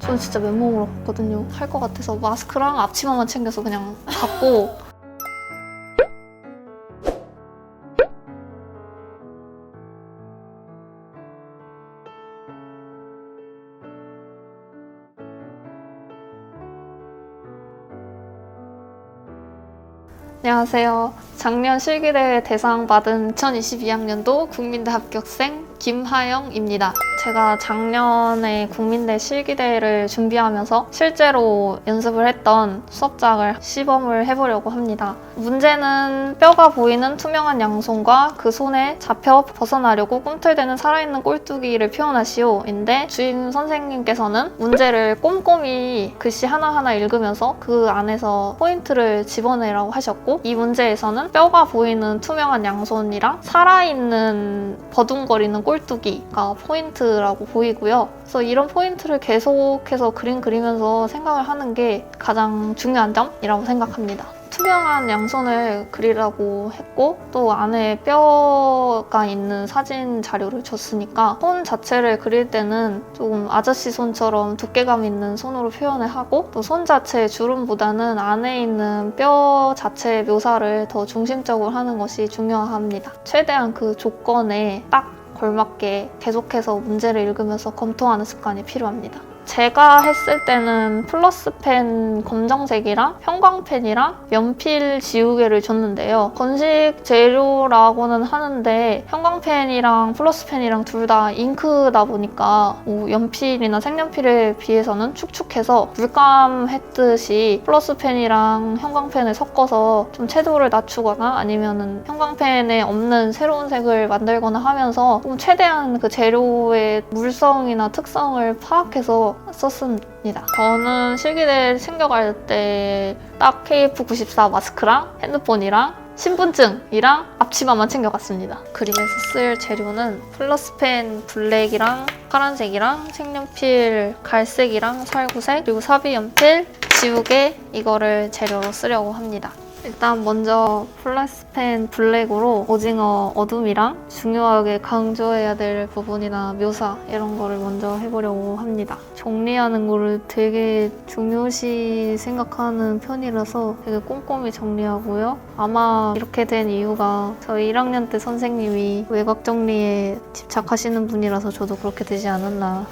저는 진짜 맨몸으로 갔거든요. 할 것 같아서 마스크랑 앞치마만 챙겨서 그냥 갔고 안녕하세요. 작년 실기대회 대상 받은 2022학년도 국민대 합격생 김하영입니다. 제가 작년에 국민대 실기대회를 준비하면서 실제로 연습을 했던 수업작을 시범을 해보려고 합니다. 문제는 뼈가 보이는 투명한 양손과 그 손에 잡혀 벗어나려고 꿈틀대는 살아있는 꼴뚜기를 표현하시오인데 주임 선생님께서는 문제를 꼼꼼히 글씨 하나하나 읽으면서 그 안에서 포인트를 집어내라고 하셨고, 이 문제에서는 뼈가 보이는 투명한 양손이랑 살아있는 버둥거리는 꼴뚜기가 포인트라고 보이고요. 그래서 이런 포인트를 계속해서 그림 그리면서 생각을 하는 게 가장 중요한 점이라고 생각합니다. 투명한 양손을 그리라고 했고, 또 안에 뼈가 있는 사진 자료를 줬으니까 손 자체를 그릴 때는 조금 아저씨 손처럼 두께감 있는 손으로 표현을 하고, 또 손 자체의 주름보다는 안에 있는 뼈 자체의 묘사를 더 중심적으로 하는 것이 중요합니다. 최대한 그 조건에 딱 걸맞게 계속해서 문제를 읽으면서 검토하는 습관이 필요합니다. 제가 했을 때는 플러스펜 검정색이랑 형광펜이랑 연필 지우개를 줬는데요. 건식 재료라고는 하는데 형광펜이랑 플러스펜이랑 둘 다 잉크다 보니까 연필이나 색연필에 비해서는 축축해서 물감했듯이 플러스펜이랑 형광펜을 섞어서 좀 채도를 낮추거나 아니면은 형광펜에 없는 새로운 색을 만들거나 하면서 좀 최대한 그 재료의 물성이나 특성을 파악해서 썼습니다. 저는 실기대 챙겨갈 때 딱 KF94 마스크랑 핸드폰이랑 신분증이랑 앞치마만 챙겨갔습니다. 그림에서 쓸 재료는 플러스펜 블랙이랑 파란색이랑 색연필 갈색이랑 살구색, 그리고 사비연필, 지우개, 이거를 재료로 쓰려고 합니다. 일단 먼저 플러스펜 블랙으로 오징어 어둠이랑 중요하게 강조해야 될 부분이나 묘사 이런 거를 먼저 해보려고 합니다. 정리하는 거를 되게 중요시 생각하는 편이라서 되게 꼼꼼히 정리하고요. 아마 이렇게 된 이유가 저희 1학년 때 선생님이 외곽 정리에 집착하시는 분이라서 저도 그렇게 되지 않았나.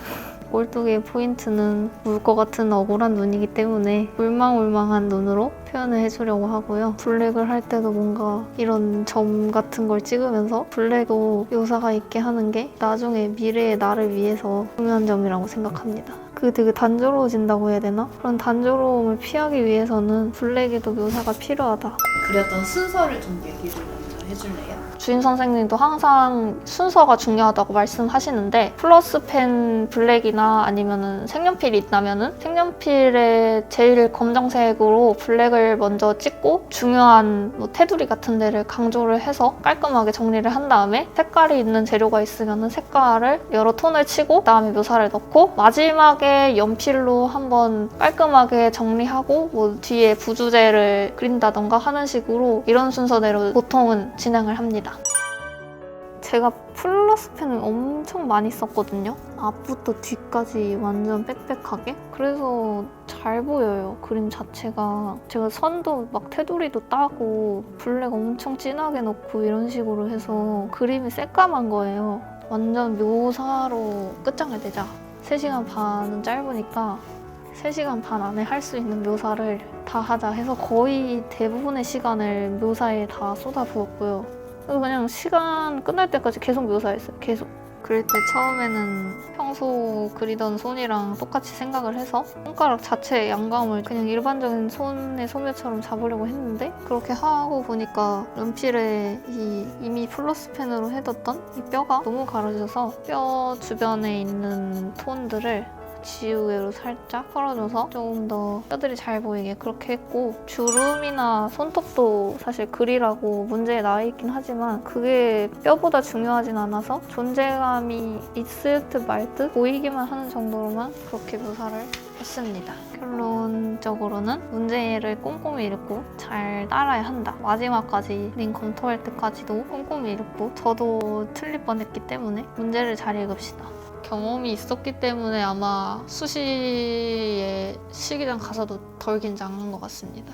꼴뚜기의 포인트는 울 것 같은 억울한 눈이기 때문에 울망울망한 눈으로 표현을 해주려고 하고요. 블랙을 할 때도 뭔가 이런 점 같은 걸 찍으면서 블랙도 묘사가 있게 하는 게 나중에 미래의 나를 위해서 중요한 점이라고 생각합니다. 그게 되게 단조로워진다고 해야 되나? 그런 단조로움을 피하기 위해서는 블랙에도 묘사가 필요하다. 그렸던 순서를 좀 얘기를 먼저 해줄래요? 주임 선생님도 항상 순서가 중요하다고 말씀하시는데, 플러스펜 블랙이나 아니면은 색연필이 있다면은 색연필에 제일 검정색으로 블랙을 먼저 찍고 중요한 테두리 같은 데를 강조를 해서 깔끔하게 정리를 한 다음에 색깔이 있는 재료가 있으면은 색깔을 여러 톤을 치고 그다음에 묘사를 넣고 마지막에 연필로 한번 깔끔하게 정리하고 뒤에 부주제를 그린다던가 하는 식으로 이런 순서대로 보통은 진행을 합니다. 제가 플러스펜을 엄청 많이 썼거든요. 앞부터 뒤까지 완전 빽빽하게. 그래서 잘 보여요, 그림 자체가. 제가 선도 막 테두리도 따고 블랙 엄청 진하게 넣고 이런 식으로 해서 그림이 새까만 거예요. 완전 묘사로 끝장을 내자. 3시간 반은 짧으니까 3시간 반 안에 할 수 있는 묘사를 다 하자 해서 거의 대부분의 시간을 묘사에 다 쏟아부었고요. 그래서 그냥 시간 끝날 때까지 계속 묘사했어요. 계속. 그릴 때 처음에는 평소 그리던 손이랑 똑같이 생각을 해서 손가락 자체의 양감을 그냥 일반적인 손의 소묘처럼 잡으려고 했는데, 그렇게 하고 보니까 연필에 이미 플러스펜으로 해뒀던 이 뼈가 너무 가려져서 뼈 주변에 있는 톤들을 지우개로 살짝 털어줘서 조금 더 뼈들이 잘 보이게 그렇게 했고, 주름이나 손톱도 사실 그리라고 문제에 나와 있긴 하지만 그게 뼈보다 중요하진 않아서 존재감이 있을 듯 말 듯 보이기만 하는 정도로만 그렇게 묘사를 했습니다. 결론적으로는 문제를 꼼꼼히 읽고 잘 따라야 한다. 마지막까지 그림 검토할 때까지도 꼼꼼히 읽고, 저도 틀릴 뻔했기 때문에 문제를 잘 읽읍시다. 경험이 있었기 때문에 아마 수시에 실기장 가서도 덜 긴장한 것 같습니다.